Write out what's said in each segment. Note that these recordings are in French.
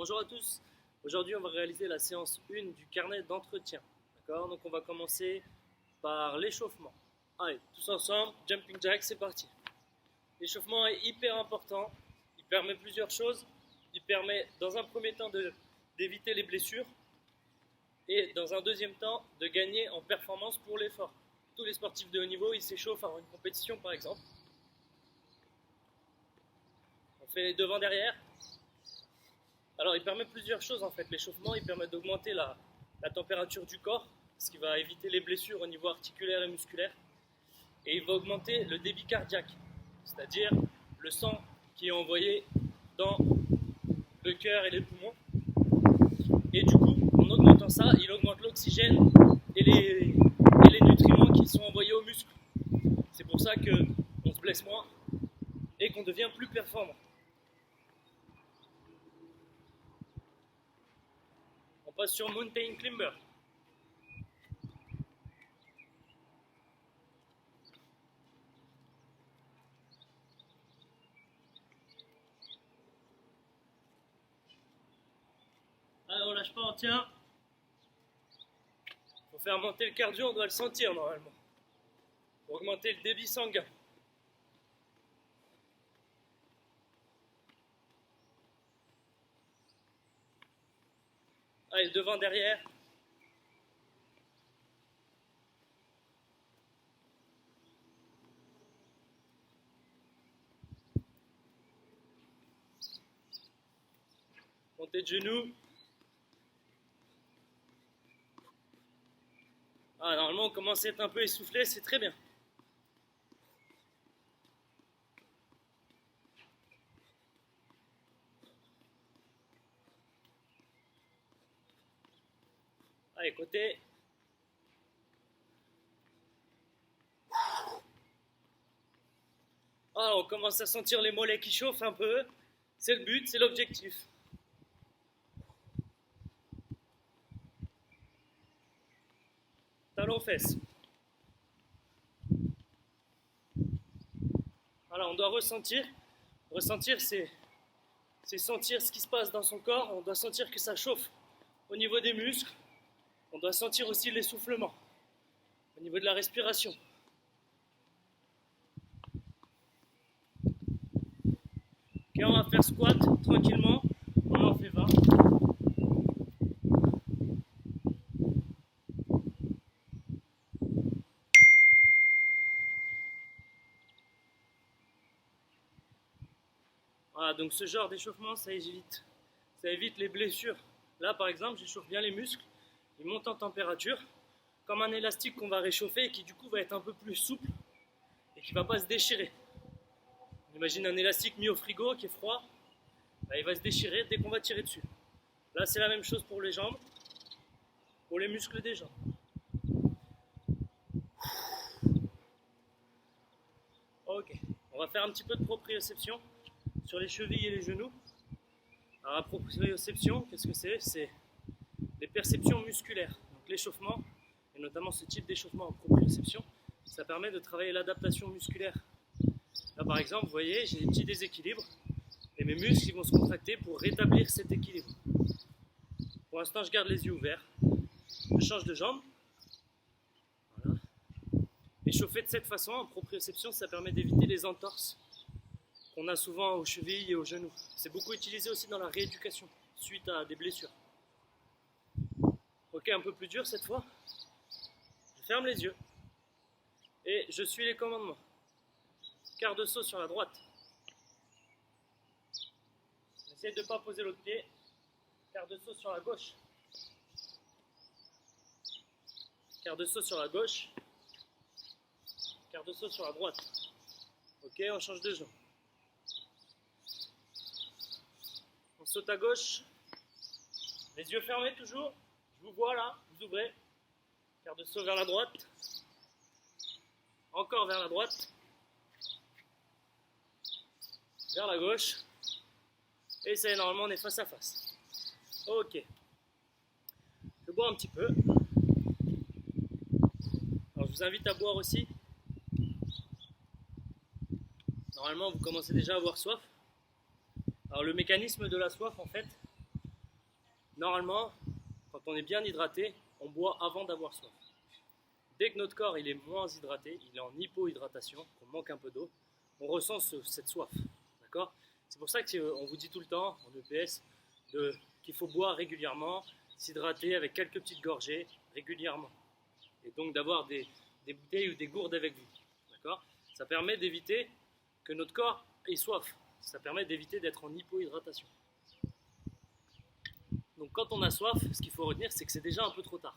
Bonjour à tous, aujourd'hui on va réaliser la séance 1 du carnet d'entretien. D'accord. Donc on va commencer par l'échauffement. Allez, tous ensemble, jumping jack, c'est parti. L'échauffement est hyper important, il permet plusieurs choses. Il permet dans un premier temps d'éviter les blessures et dans un deuxième temps de gagner en performance pour l'effort. Tous les sportifs de haut niveau, ils s'échauffent avant une compétition par exemple. On fait les devant-derrière. Alors il permet plusieurs choses en fait, l'échauffement, il permet d'augmenter la température du corps, ce qui va éviter les blessures au niveau articulaire et musculaire, et il va augmenter le débit cardiaque, c'est-à-dire le sang qui est envoyé dans le cœur et les poumons, et du coup en augmentant ça, il augmente l'oxygène et les nutriments qui sont envoyés aux muscles. C'est pour ça qu'on se blesse moins et qu'on devient plus performant. On passe sur Mountain Climber. Allez, on lâche pas, on tient. Pour faire monter le cardio, on doit le sentir normalement. Pour augmenter le débit sanguin. Allez, devant, derrière. Montée de genoux. Ah, normalement, on commence à être un peu essoufflé, c'est très bien. Allez, côté. Ah, on commence à sentir les mollets qui chauffent un peu. C'est le but, c'est l'objectif. Talons-fesses. Voilà, on doit ressentir. Ressentir, c'est sentir ce qui se passe dans son corps. On doit sentir que ça chauffe au niveau des muscles. On doit sentir aussi l'essoufflement au niveau de la respiration. Ok, on va faire squat tranquillement. On en fait 20. Voilà, donc ce genre d'échauffement, ça évite les blessures. Là, par exemple, j'échauffe bien les muscles, ils montent en température, comme un élastique qu'on va réchauffer et qui du coup va être un peu plus souple et qui ne va pas se déchirer. On imagine un élastique mis au frigo qui est froid, bah, il va se déchirer dès qu'on va tirer dessus. Là, c'est la même chose pour les jambes, pour les muscles des jambes. Ok, on va faire un petit peu de proprioception sur les chevilles et les genoux. Alors la proprioception, qu'est-ce que c'est? C'est les perceptions musculaires. Donc l'échauffement, et notamment ce type d'échauffement en proprioception, ça permet de travailler l'adaptation musculaire. Là par exemple, vous voyez, j'ai des petits déséquilibres et mes muscles ils vont se contracter pour rétablir cet équilibre. Pour l'instant, je garde les yeux ouverts. Je change de jambe. Voilà. Échauffer de cette façon en proprioception, ça permet d'éviter les entorses qu'on a souvent aux chevilles et aux genoux. C'est beaucoup utilisé aussi dans la rééducation suite à des blessures. Ok, un peu plus dur cette fois. Je ferme les yeux et je suis les commandements. Quart de saut sur la droite. J'essaie de ne pas poser l'autre pied. Quart de saut sur la gauche. Quart de saut sur la gauche. Quart de saut sur la droite. Ok, on change de jambe. On saute à gauche. Les yeux fermés toujours. Je vous vois là, vous ouvrez. Quart de saut vers la droite. Encore vers la droite. Vers la gauche. Et ça y est, normalement on est face à face. Ok. Je bois un petit peu. Alors je vous invite à boire aussi. Normalement vous commencez déjà à avoir soif. Alors le mécanisme de la soif en fait, Normalement, quand on est bien hydraté, on boit avant d'avoir soif. Dès que notre corps il est moins hydraté, il est en hypohydratation, qu'on manque un peu d'eau, on ressent cette soif. D'accord? C'est pour ça qu'on vous dit tout le temps en EPS qu'il faut boire régulièrement, s'hydrater avec quelques petites gorgées régulièrement. Et donc d'avoir des bouteilles ou des gourdes avec vous. D'accord? Ça permet d'éviter que notre corps ait soif. Ça permet d'éviter d'être en hypohydratation. Donc quand on a soif, ce qu'il faut retenir, c'est que c'est déjà un peu trop tard.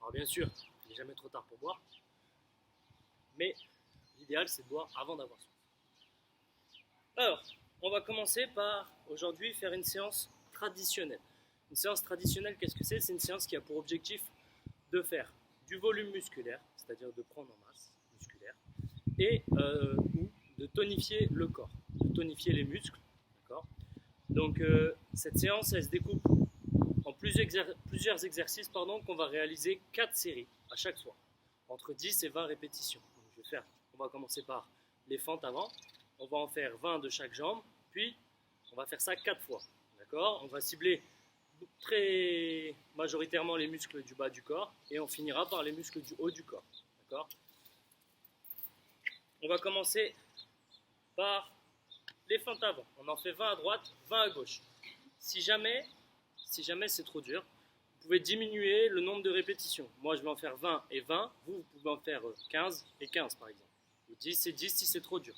Alors bien sûr, il n'est jamais trop tard pour boire, mais l'idéal c'est de boire avant d'avoir soif. Alors, on va commencer par aujourd'hui faire une séance traditionnelle. Une séance traditionnelle, qu'est-ce que c'est? C'est une séance qui a pour objectif de faire du volume musculaire, c'est-à-dire de prendre en masse musculaire, et de tonifier le corps, de tonifier les muscles. D'accord? Donc cette séance, elle se découpe en plusieurs exercices qu'on va réaliser 4 séries à chaque fois, entre 10 et 20 répétitions. Donc, on va commencer par les fentes avant, on va en faire 20 de chaque jambe, puis on va faire ça 4 fois. D'accord? On va cibler très majoritairement les muscles du bas du corps et on finira par les muscles du haut du corps. D'accord? On va commencer par les fentes avant. On en fait 20 à droite, 20 à gauche. Si jamais c'est trop dur, vous pouvez diminuer le nombre de répétitions. Moi, je vais en faire 20 et 20. Vous pouvez en faire 15 et 15 par exemple. Ou 10 et 10 si c'est trop dur.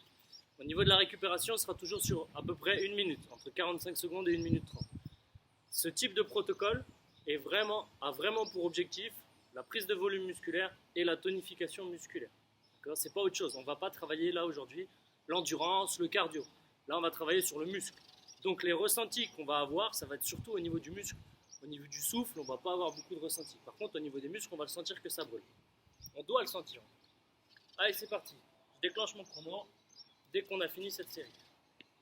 Au niveau de la récupération, on sera toujours sur à peu près 1 minute, entre 45 secondes et 1 minute 30. Ce type de protocole a vraiment pour objectif la prise de volume musculaire et la tonification musculaire. C'est pas autre chose. On ne va pas travailler là aujourd'hui l'endurance, le cardio. Là, on va travailler sur le muscle. Donc les ressentis qu'on va avoir, ça va être surtout au niveau du muscle. Au niveau du souffle, on ne va pas avoir beaucoup de ressentis. Par contre, au niveau des muscles, on va le sentir que ça brûle. On doit le sentir. Allez, c'est parti. Je déclenche mon chrono dès qu'on a fini cette série.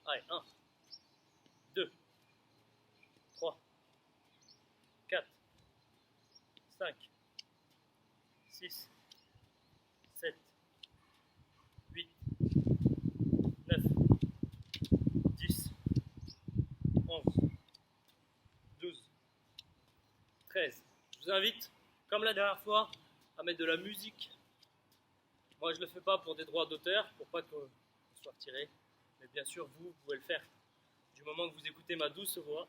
Allez, 1, 2, 3, 4, 5, 6, 7, 8, 9, 10, 11, 12, 13. Je vous invite, comme la dernière fois, à mettre de la musique. Moi, je ne le fais pas pour des droits d'auteur, pour pas qu'on soit retiré. Mais bien sûr, vous pouvez le faire. Du moment que vous écoutez ma douce voix.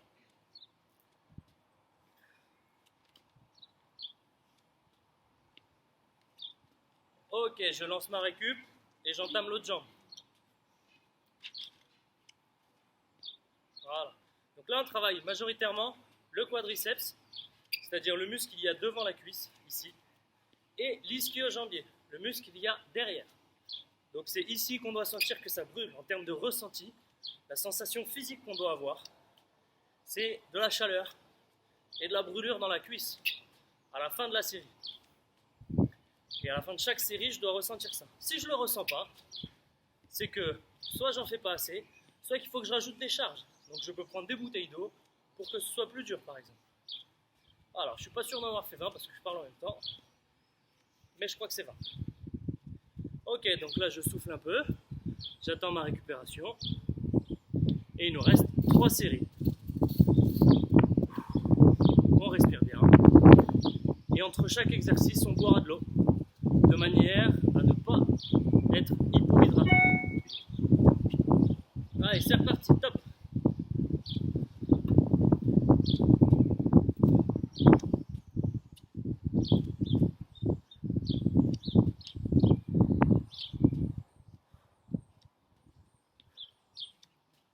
Ok, je lance ma récup et j'entame l'autre jambe. Voilà. Donc là, on travaille majoritairement le quadriceps, c'est-à-dire le muscle qu'il y a devant la cuisse, ici, et l'ischio-jambier, le muscle qu'il y a derrière. Donc c'est ici qu'on doit sentir que ça brûle. En termes de ressenti, la sensation physique qu'on doit avoir, c'est de la chaleur et de la brûlure dans la cuisse à la fin de la série. Et à la fin de chaque série, je dois ressentir ça. Si je ne le ressens pas, c'est que soit j'en fais pas assez, soit qu'il faut que je rajoute des charges. Donc je peux prendre des bouteilles d'eau pour que ce soit plus dur, par exemple. Alors, je ne suis pas sûr d'en avoir fait 20 parce que je parle en même temps, mais je crois que c'est 20. Ok, donc là je souffle un peu, j'attends ma récupération, et il nous reste 3 séries. On respire bien, et entre chaque exercice, on boira de l'eau, de manière à ne pas être hypohydraté. Allez, c'est reparti, top.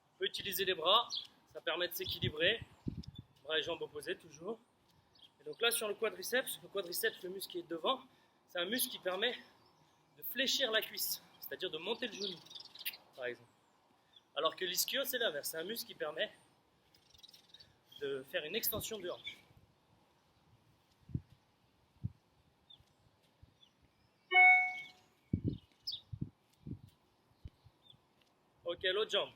On peut utiliser les bras, ça permet de s'équilibrer, bras et jambes opposés toujours. Et donc là sur le quadriceps, le muscle qui est devant, c'est un muscle qui permet de fléchir la cuisse, c'est-à-dire de monter le genou, par exemple. Alors que l'ischio, c'est l'inverse, c'est un muscle qui permet de faire une extension de hanche. Ok, l'autre jambe.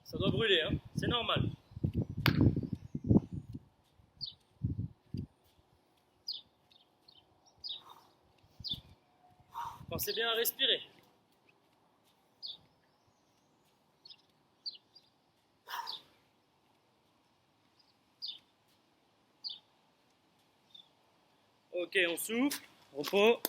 Ça doit brûler, hein, c'est normal. Pensez bien à respirer. Ok, on souffle, repos.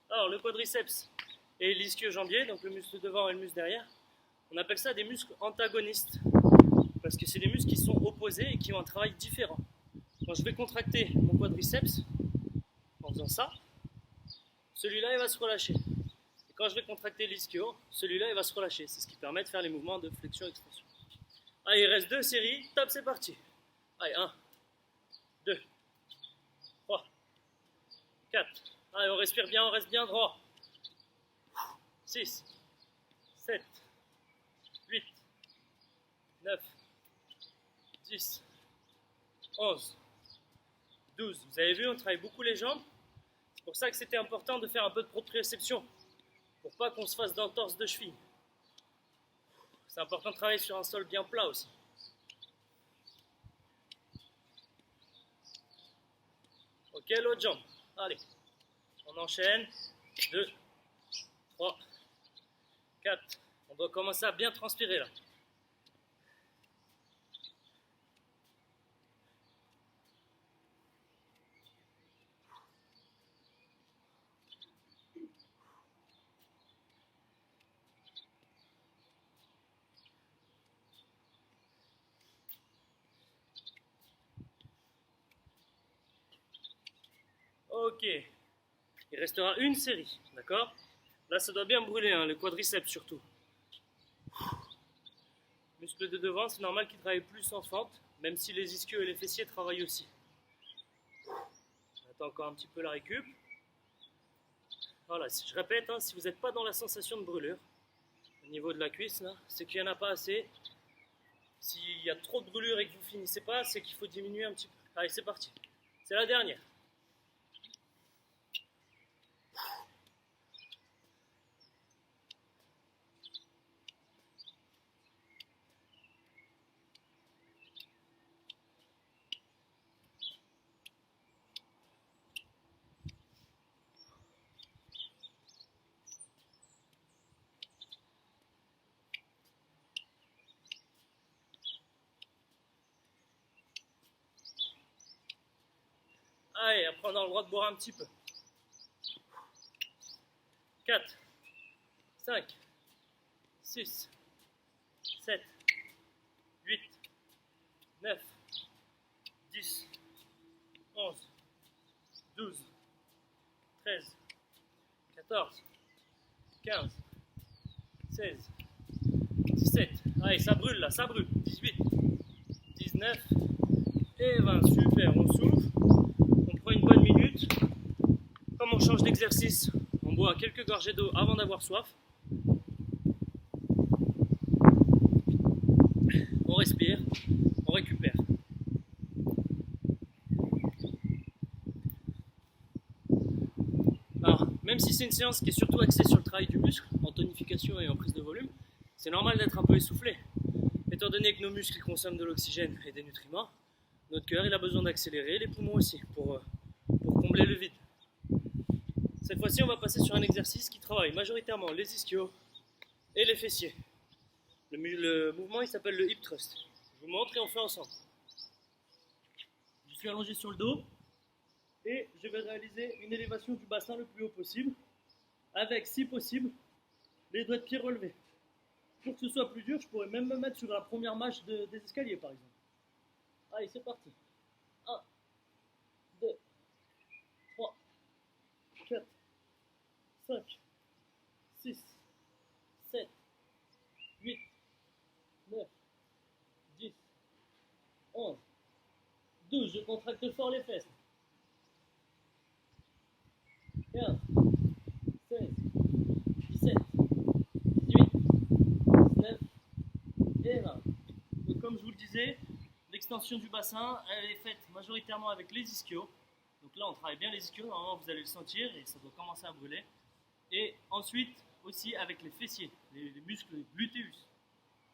Alors, le quadriceps et l'ischio-jambier, donc le muscle devant et le muscle derrière, on appelle ça des muscles antagonistes. Parce que c'est des muscles qui sont opposés et qui ont un travail différent. Quand je vais contracter mon quadriceps, en faisant ça, celui-là il va se relâcher. Et quand je vais contracter l'ischio, celui-là il va se relâcher. C'est ce qui permet de faire les mouvements de flexion-extension. Allez, il reste 2 séries, top, c'est parti. Allez, 1, 2, 3, 4. Allez, on respire bien, on reste bien droit. 6, 7, 8, 9, 10, 11, 12. Vous avez vu, on travaille beaucoup les jambes. C'est pour ça que c'était important de faire un peu de proprioception. Pour pas qu'on se fasse d'entorse de cheville. C'est important de travailler sur un sol bien plat aussi. Ok, l'autre jambe. Allez, on enchaîne. 2, 3, 4. On doit commencer à bien transpirer là. Ok, il restera une série, d'accord? Là, ça doit bien brûler, hein, le quadriceps surtout. Muscle de devant, c'est normal qu'il travaille plus en fente, même si les ischios et les fessiers travaillent aussi. On attend encore un petit peu la récup. Voilà, je répète, hein, si vous n'êtes pas dans la sensation de brûlure, au niveau de la cuisse, c'est qu'il n'y en a pas assez. S'il y a trop de brûlure et que vous ne finissez pas, c'est qu'il faut diminuer un petit peu. Allez, c'est parti. C'est la dernière. Allez, après on a le droit de boire un petit peu. 4, 5, 6, 7, 8, 9, 10, 11, 12, 13, 14, 15, 16, 17. Allez, ça brûle là, ça brûle. 18, 19 et 20. Super, on souffle. On prend une bonne minute. Comme on change d'exercice, on boit quelques gorgées d'eau avant d'avoir soif. On respire, on récupère. Alors, même si c'est une séance qui est surtout axée sur le travail du muscle, en tonification et en prise de volume, c'est normal d'être un peu essoufflé. Étant donné que nos muscles consomment de l'oxygène et des nutriments, notre cœur il a besoin d'accélérer, les poumons aussi, pour combler le vide. Cette fois-ci, on va passer sur un exercice qui travaille majoritairement les ischios et les fessiers. Le mouvement il s'appelle le hip thrust. Je vous montre et on fait ensemble. Je suis allongé sur le dos et je vais réaliser une élévation du bassin le plus haut possible avec, si possible, les doigts de pied relevés. Pour que ce soit plus dur, je pourrais même me mettre sur la première marche des escaliers par exemple. Allez, c'est parti. 1, 2, 3, 4, 5, 6, 7, 8, 9, 10, 11, 12. Je contracte fort les fesses. 15, 16, 17, 18, 19 et 20. Donc comme je vous le disais, l'extension du bassin, elle est faite majoritairement avec les ischios. Donc là, on travaille bien les ischios. Normalement, vous allez le sentir et ça doit commencer à brûler. Et ensuite, aussi avec les fessiers, les muscles gluteus.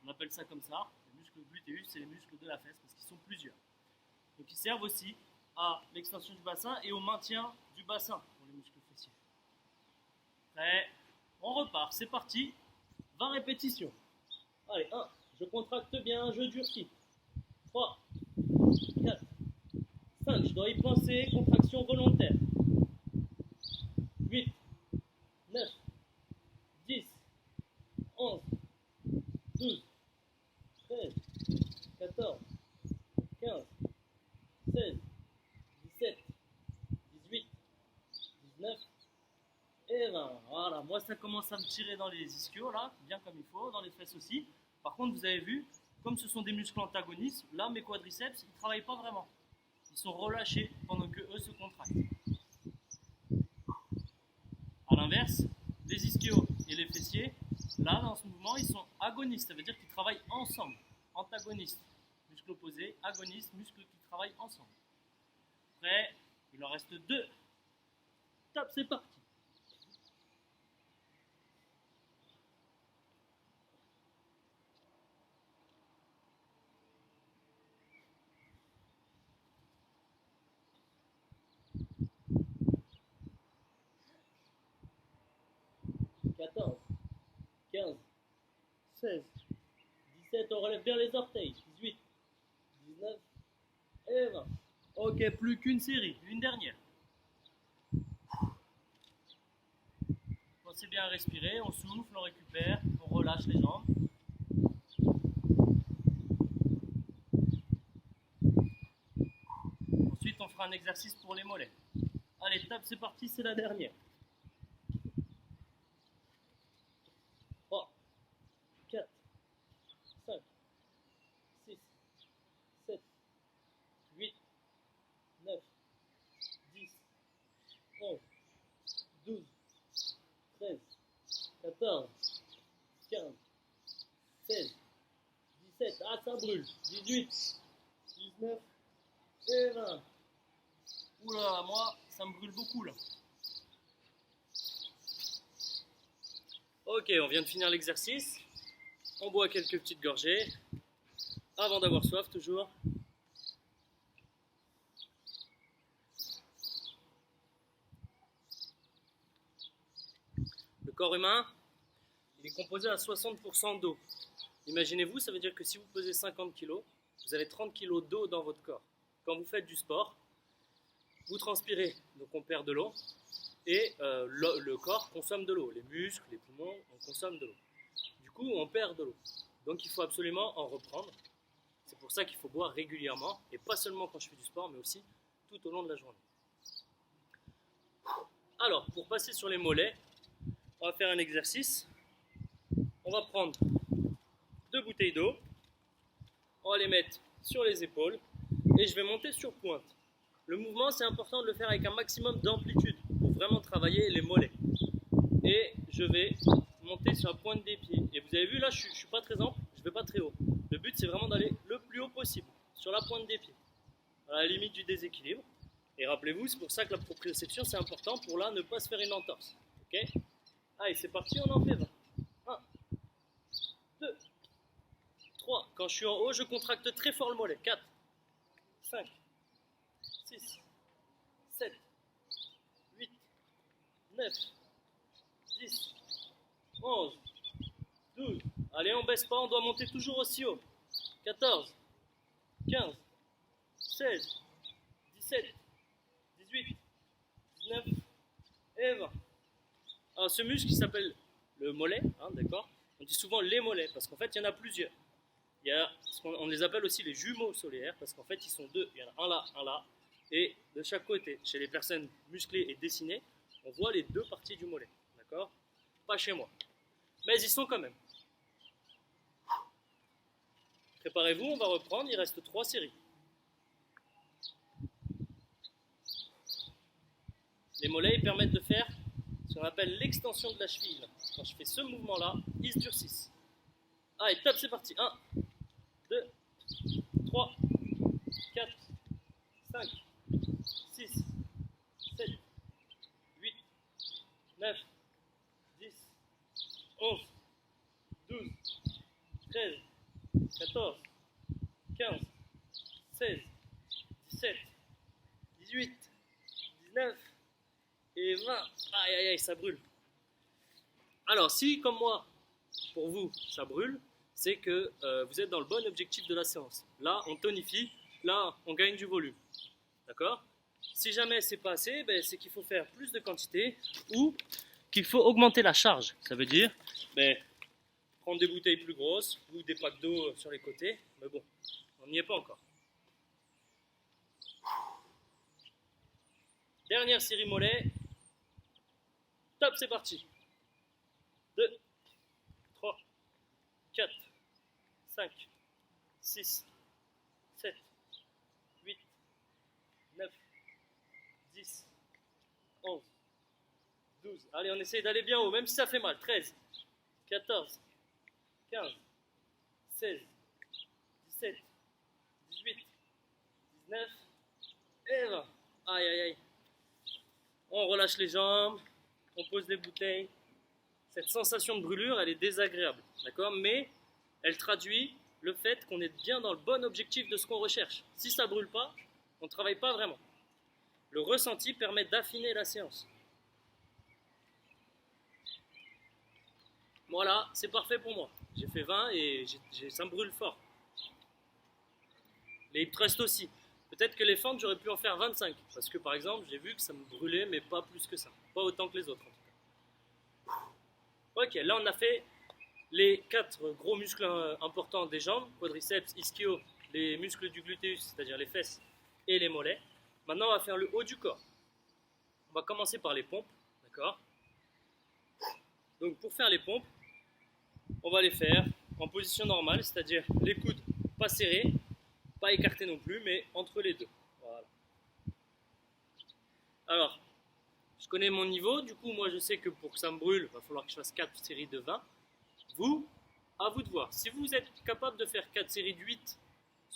On appelle ça comme ça. Les muscles gluteus, c'est les muscles de la fesse parce qu'ils sont plusieurs. Donc ils servent aussi à l'extension du bassin et au maintien du bassin pour les muscles fessiers. Prêt, on repart, c'est parti. 20 répétitions. Allez, 1, je contracte bien, je durcis. 3, 4, 5. Je dois y penser. Contraction volontaire. 8, 9, 10, 11, 12, 13, 14, 15, 16, 17, 18, 19 et 20. Voilà, moi ça commence à me tirer dans les ischios là, bien comme il faut, dans les fesses aussi. Par contre, vous avez vu, comme ce sont des muscles antagonistes, là mes quadriceps, ils ne travaillent pas vraiment. Ils sont relâchés pendant que eux se contractent. A l'inverse, les ischios et les fessiers, là dans ce mouvement, ils sont agonistes, ça veut dire qu'ils travaillent ensemble. Antagonistes, muscles opposés, agonistes, muscles qui travaillent ensemble. Après, il en reste 2. Top, c'est parti. Quatorze, 15, 16, 17, on relève bien les orteils. 18, 19 et 20. Ok, plus qu'une série, une dernière. Pensez bien à respirer, on souffle, on récupère, on relâche les jambes. Ensuite, on fera un exercice pour les mollets. Allez, top, c'est parti, c'est la dernière. 3, 4, 5, 6, 7, 8, 9, 10, 11, 12, 13, 14, 15, 16, 17, ah ça brûle, 18, 19 et 20. Oula, moi, ça me brûle beaucoup là. Ok, on vient de finir l'exercice. On boit quelques petites gorgées. Avant d'avoir soif, toujours. Le corps humain, il est composé à 60% d'eau. Imaginez-vous, ça veut dire que si vous pesez 50 kg, vous avez 30 kg d'eau dans votre corps. Quand vous faites du sport, vous transpirez, donc on perd de l'eau. Et le corps consomme de l'eau. Les muscles, les poumons, on consomme de l'eau. Du coup, on perd de l'eau. Donc il faut absolument en reprendre. C'est pour ça qu'il faut boire régulièrement, et pas seulement quand je fais du sport, mais aussi tout au long de la journée. Alors, pour passer sur les mollets, on va faire un exercice. On va prendre 2 bouteilles d'eau, on va les mettre sur les épaules, et je vais monter sur pointe. Le mouvement, c'est important de le faire avec un maximum d'amplitude, pour vraiment travailler les mollets. Et je vais monter sur la pointe des pieds. Et vous avez vu, là, je ne suis pas très ample, je ne vais pas très haut. Le but, c'est vraiment d'aller le plus haut possible, sur la pointe des pieds, à la limite du déséquilibre. Et rappelez-vous, c'est pour ça que la proprioception, c'est important pour là ne pas se faire une entorse. Ok? Allez, c'est parti, on en fait 20. 1, 2, 3. Quand je suis en haut, je contracte très fort le mollet. 4, 5, 6, 7, 8, 9, 10, 11, 12. Allez, on baisse pas, on doit monter toujours aussi haut. 14, 15, 16, 17, 18, 19 et 20. Alors ce muscle qui s'appelle le mollet, hein, d'accord? On dit souvent les mollets parce qu'en fait il y en a plusieurs. On les appelle aussi les jumeaux solaires parce qu'en fait ils sont deux. Il y en a un là, et de chaque côté. Chez les personnes musclées et dessinées, on voit les deux parties du mollet, d'accord? Pas chez moi, mais ils sont quand même. Préparez-vous, on va reprendre, il reste 3 séries. Les mollets ils permettent de faire ce qu'on appelle l'extension de la cheville. Quand je fais ce mouvement-là, ils se durcissent. Allez, top, c'est parti. 1, 2, 3, 4, 5, 6, 7, 8, 9, 10, 11, 12, 13, 14, 15, 16, 17, 18, 19 et 20. Aïe aïe aïe, ça brûle. Alors si, comme moi, pour vous, ça brûle, c'est que vous êtes dans le bon objectif de la séance. Là, on tonifie, là, on gagne du volume. D'accord? Si jamais c'est pas assez, ben, c'est qu'il faut faire plus de quantité ou qu'il faut augmenter la charge. Ça veut dire ben, prendre des bouteilles plus grosses ou des packs d'eau sur les côtés. Mais bon, on n'y est pas encore. Dernière série mollet. Top, c'est parti. 2, 3, 4, 5, 6, 7, 8, 9, 10, 11, 12. Allez, on essaye d'aller bien haut, même si ça fait mal. 13, 14, 15, 16, 17, 18, 19 et 20. Aïe, aïe, aïe. On relâche les jambes, on pose les bouteilles. Cette sensation de brûlure, elle est désagréable, d'accord? Mais elle traduit le fait qu'on est bien dans le bon objectif de ce qu'on recherche. Si ça ne brûle pas, on ne travaille pas vraiment. Le ressenti permet d'affiner la séance. Voilà, c'est parfait pour moi. J'ai fait 20 et ça me brûle fort. Les hip thrusts aussi. Peut-être que les fentes, j'aurais pu en faire 25. Parce que par exemple, j'ai vu que ça me brûlait, mais pas plus que ça. Pas autant que les autres en tout cas. Ok, là on a fait les 4 gros muscles importants des jambes, quadriceps, ischio, les muscles du gluteus, c'est-à-dire les fesses et les mollets. Maintenant, on va faire le haut du corps. On va commencer par les pompes, d'accord? Donc pour faire les pompes, on va les faire en position normale, c'est-à-dire les coudes pas serrés, pas écartés non plus, mais entre les deux. Voilà. Alors, je connais mon niveau, du coup, moi je sais que pour que ça me brûle, il va falloir que je fasse 4 séries de 20. Vous, à vous de voir. Si vous êtes capable de faire 4 séries de 8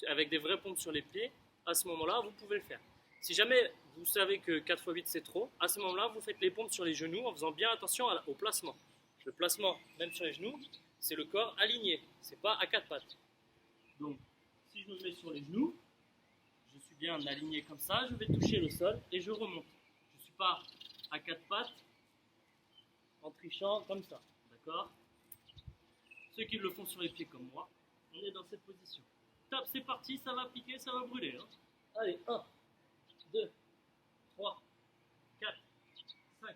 avec des vraies pompes sur les pieds, à ce moment-là, vous pouvez le faire. Si jamais vous savez que 4 x 8 c'est trop, à ce moment-là, vous faites les pompes sur les genoux en faisant bien attention au placement. Le placement, même sur les genoux, c'est le corps aligné, c'est pas à 4 pattes. Donc, si je me mets sur les genoux, je suis bien aligné comme ça, je vais toucher le sol et je remonte. Je ne suis pas à 4 pattes en trichant comme ça, d'accord? Ceux qui le font sur les pieds comme moi, on est dans cette position. Top, c'est parti, ça va piquer, ça va brûler. Hein. Allez, 1, 2, 3, 4, 5,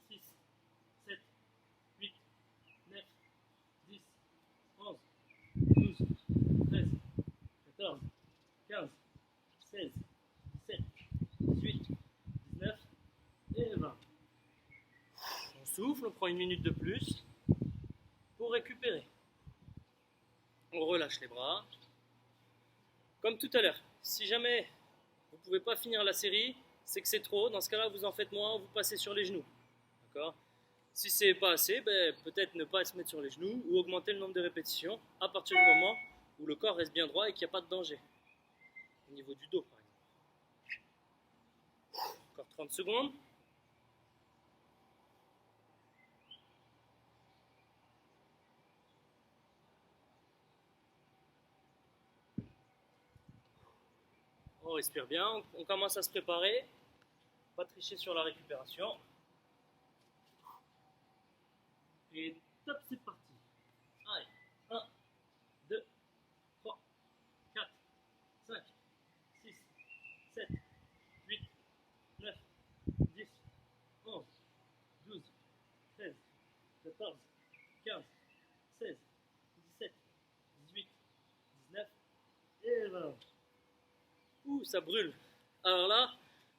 6, 7, 8, 9, 10, 11, 12, 13, 14, 15, 16, 17, 18, 19 et 20. On souffle, on prend une minute de plus pour récupérer. On relâche les bras. Comme tout à l'heure, si jamais vous ne pouvez pas finir la série, c'est que c'est trop. Dans ce cas-là, vous en faites moins, vous passez sur les genoux. D'accord? Si c'est pas assez, ben, peut-être ne pas se mettre sur les genoux ou augmenter le nombre de répétitions à partir du moment où le corps reste bien droit et qu'il n'y a pas de danger. Au niveau du dos, par exemple. Encore 30 secondes. On respire bien, on commence à se préparer. Pas tricher sur la récupération. Et top, c'est parti. Allez, 1, 2, 3, 4, 5, 6, 7, 8, 9, 10, 11, 12, 13, 14, 15, 16, 17, 18, 19 et 20. Ouh, ça brûle. Alors là,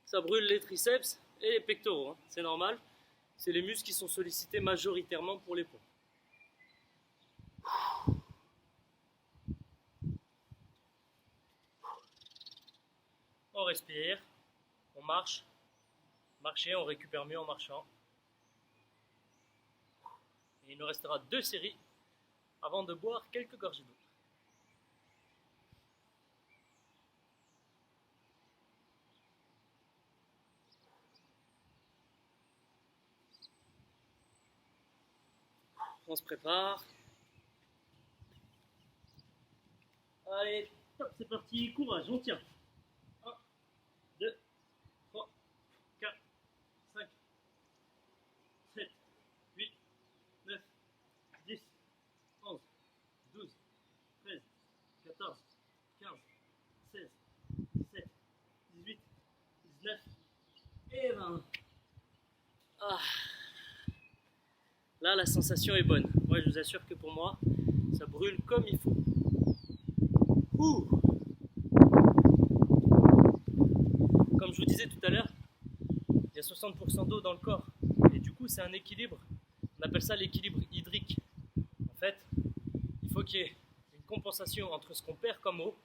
ça brûle les triceps et les pectoraux. Hein. C'est normal. C'est les muscles qui sont sollicités majoritairement pour les pompes. On respire, on marche. Marcher, on récupère mieux en marchant. Et il nous restera 2 séries avant de boire quelques gorgées d'eau. On se prépare. Allez, top, c'est parti, courage, on tient. 1, 2, 3, 4, 5, 7, 8, 9, 10, 11, 12, 20. Ah. Là, la sensation est bonne. Moi, je vous assure que pour moi, ça brûle comme il faut. Ouh. Comme je vous disais tout à l'heure, il y a 60% d'eau dans le corps. Et du coup, c'est un équilibre. On appelle ça l'équilibre hydrique. En fait, il faut qu'il y ait une compensation entre ce qu'on perd comme eau,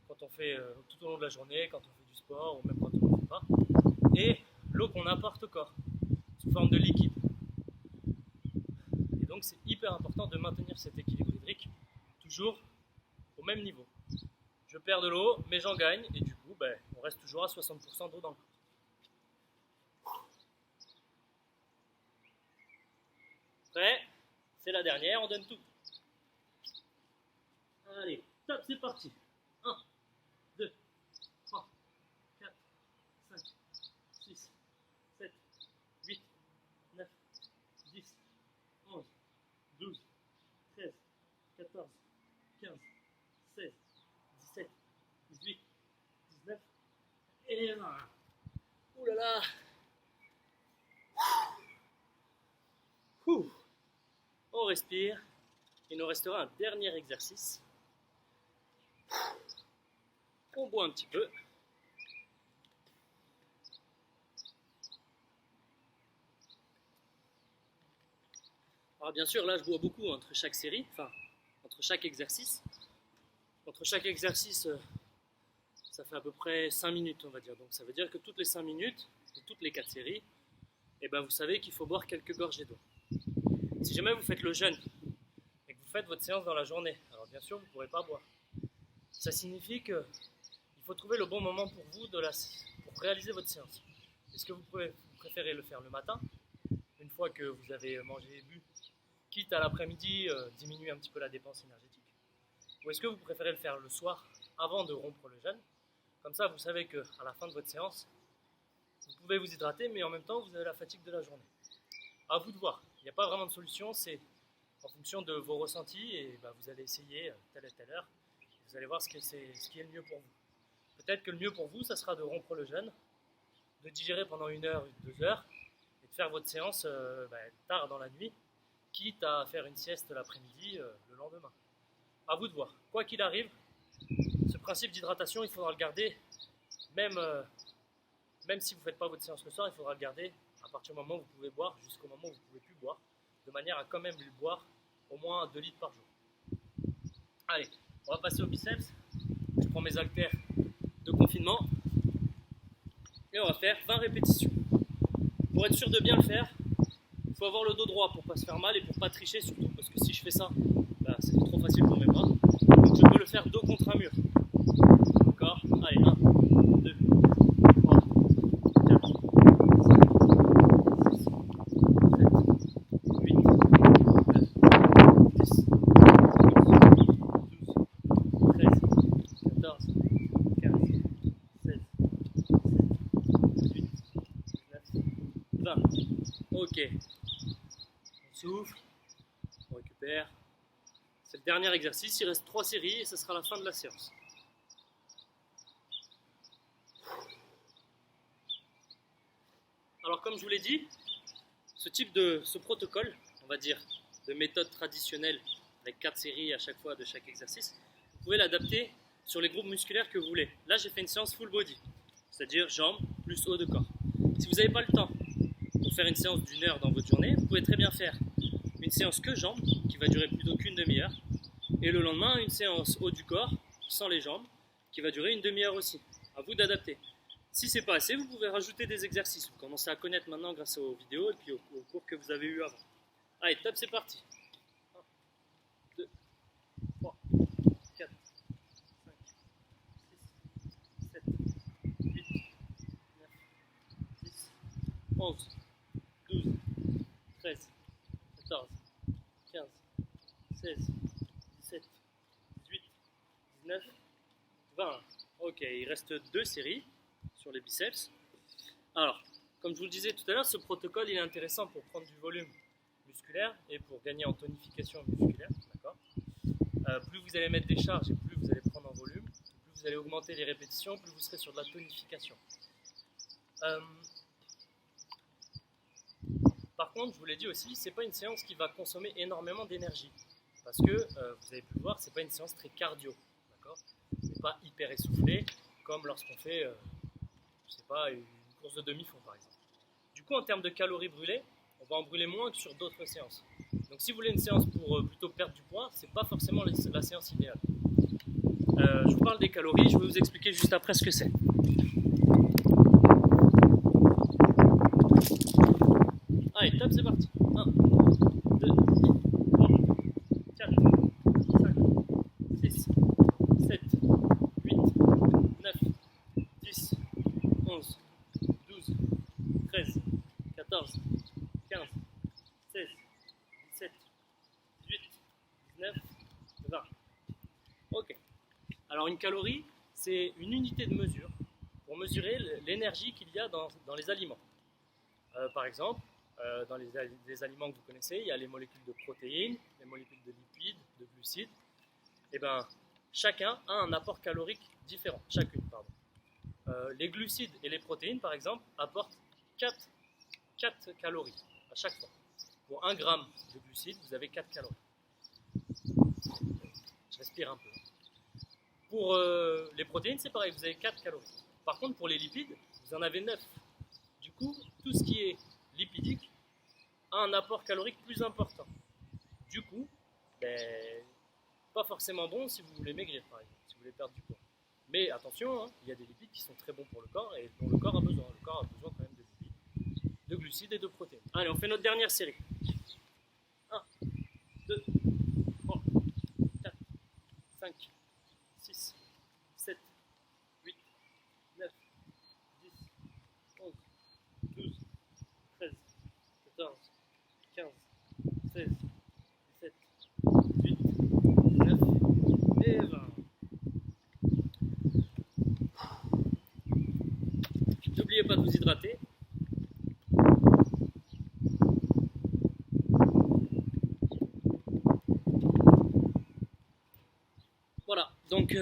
quand on fait tout au long de la journée, quand on fait du sport, ou même quand on ne fait pas, et l'eau qu'on apporte au corps, sous forme de liquide. Et donc, c'est hyper important de maintenir cet équilibre hydrique, toujours au même niveau. Je perds de l'eau, mais j'en gagne, et du coup, on reste toujours à 60% d'eau dans le corps. Prêt? C'est la dernière, on donne tout. Allez, top, c'est parti. 1, 2, 3, 4, 5, 6, 7, 8, 9, 10, 11, 12, 13, 14, 15, 16, 17, 18, 19 et 20. Ouh là là. Ouh. On respire. Il nous restera un dernier exercice. On boit un petit peu. Alors bien sûr, là je bois beaucoup entre chaque série, enfin entre chaque exercice. Entre chaque exercice, ça fait à peu près 5 minutes on va dire. Donc ça veut dire que toutes les 5 minutes, de toutes les 4 séries, vous savez qu'il faut boire quelques gorgées d'eau. Si jamais vous faites le jeûne et que vous faites votre séance dans la journée, alors bien sûr vous ne pourrez pas boire. Ça signifie qu'il faut trouver le bon moment pour vous pour réaliser votre séance. Est-ce que vous préférez le faire le matin, une fois que vous avez mangé et bu, quitte à l'après-midi diminuer un petit peu la dépense énergétique, ou est-ce que vous préférez le faire le soir avant de rompre le jeûne? Comme ça vous savez qu'à la fin de votre séance, vous pouvez vous hydrater, mais en même temps vous avez la fatigue de la journée. À vous de voir, il n'y a pas vraiment de solution, c'est en fonction de vos ressentis, et vous allez essayer telle et telle heure, vous allez voir ce qui est le mieux pour vous. Peut-être que le mieux pour vous, ça sera de rompre le jeûne, de digérer pendant 1 heure, 2 heures, et de faire votre séance tard dans la nuit, quitte à faire une sieste l'après-midi le lendemain. À vous de voir. Quoi qu'il arrive, ce principe d'hydratation, il faudra le garder, même si vous ne faites pas votre séance le soir, il faudra le garder à partir du moment où vous pouvez boire, jusqu'au moment où vous ne pouvez plus boire, de manière à quand même le boire au moins 2 litres par jour. Allez, on va passer au biceps. Je prends mes haltères de confinement et on va faire 20 répétitions. Pour être sûr de bien le faire, il faut avoir le dos droit pour ne pas se faire mal et pour ne pas tricher surtout, parce que si je fais ça, c'est trop facile pour mes bras. Donc je peux le faire dos contre un mur. D'accord? Allez, 1, 2, 3, 4, 5, 6, 7, 8, 9, 10, 11, 12, 13, 14, 15, 16, 17, 18, 19, 20. Ok. On souffle. On récupère. C'est le dernier exercice. Il reste 3 séries et ce sera la fin de la séance. Alors comme je vous l'ai dit, ce protocole, on va dire, de méthode traditionnelle avec 4 séries à chaque fois de chaque exercice, vous pouvez l'adapter sur les groupes musculaires que vous voulez. Là j'ai fait une séance full body, c'est-à-dire jambes plus haut de corps. Si vous n'avez pas le temps pour faire une séance d'1 heure dans votre journée, vous pouvez très bien faire une séance que jambes, qui va durer plutôt qu'une demi-heure, et le lendemain une séance haut du corps, sans les jambes, qui va durer une demi-heure aussi. À vous d'adapter. Si c'est pas assez, vous pouvez rajouter des exercices. Vous commencez à connaître maintenant grâce aux vidéos et puis aux cours que vous avez eu avant. Allez, top, c'est parti. 1, 2, 3, 4, 5, 6, 7, 8, 9, 10, 11, 12, 13, 14, 15, 16, 17, 18, 19, 20. Ok, il reste 2 séries sur les biceps. Alors, comme je vous le disais tout à l'heure, ce protocole il est intéressant pour prendre du volume musculaire et pour gagner en tonification musculaire. D'accord. Plus vous allez mettre des charges et plus vous allez prendre en volume, plus vous allez augmenter les répétitions, plus vous serez sur de la tonification. contre, je vous l'ai dit aussi, c'est pas une séance qui va consommer énormément d'énergie. Parce que, vous avez pu le voir, c'est pas une séance très cardio. D'accord ? C'est pas hyper essoufflé, comme lorsqu'on fait, je sais pas, une course de demi-fond par exemple. Du coup, en termes de calories brûlées, on va en brûler moins que sur d'autres séances. Donc si vous voulez une séance pour plutôt perdre du poids, c'est pas forcément la séance idéale. Je vous parle des calories, je vais vous expliquer juste après ce que c'est. Allez, top, c'est parti. 1, 2, 3, 4, 5, 6, 7, 8, 9, 10, 11, 12, 13, 14, 15, 16, 17, 18, 19, 20. Ok. Alors une calorie, c'est une unité de mesure pour mesurer l'énergie qu'il y a dans les aliments. Par exemple, dans les aliments que vous connaissez, il y a les molécules de protéines, les molécules de lipides, de glucides. Et bien, chacun a un apport calorique différent, chacune, pardon. Les glucides et les protéines, par exemple, apportent 4 calories à chaque fois. Pour 1 gramme de glucides, vous avez 4 calories. Je respire un peu. Pour les protéines, c'est pareil, vous avez 4 calories. Par contre, pour les lipides, vous en avez 9. Du coup, tout ce qui est lipidique a un apport calorique plus important. Du coup, pas forcément bon si vous voulez maigrir, par exemple, si vous voulez perdre du poids. Mais attention, hein, il y a des lipides qui sont très bons pour le corps et dont le corps a besoin. Le corps a besoin quand même de lipides, de glucides et de protéines. Allez, on fait notre dernière série. 1, 2, 3, 4, 5, 6, 7, 8, 9, 10, 11, 12, 13, 14, 15, 16, 17, 18, 19 et 20. N'oubliez pas de vous hydrater. Voilà, donc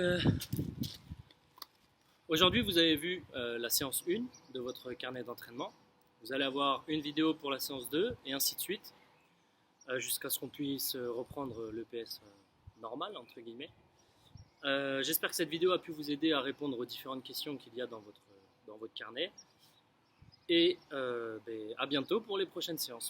aujourd'hui vous avez vu la séance 1 de votre carnet d'entraînement. Vous allez avoir une vidéo pour la séance 2 et ainsi de suite, jusqu'à ce qu'on puisse reprendre le PS normal, entre guillemets. J'espère que cette vidéo a pu vous aider à répondre aux différentes questions qu'il y a dans votre carnet. Et à bientôt pour les prochaines séances.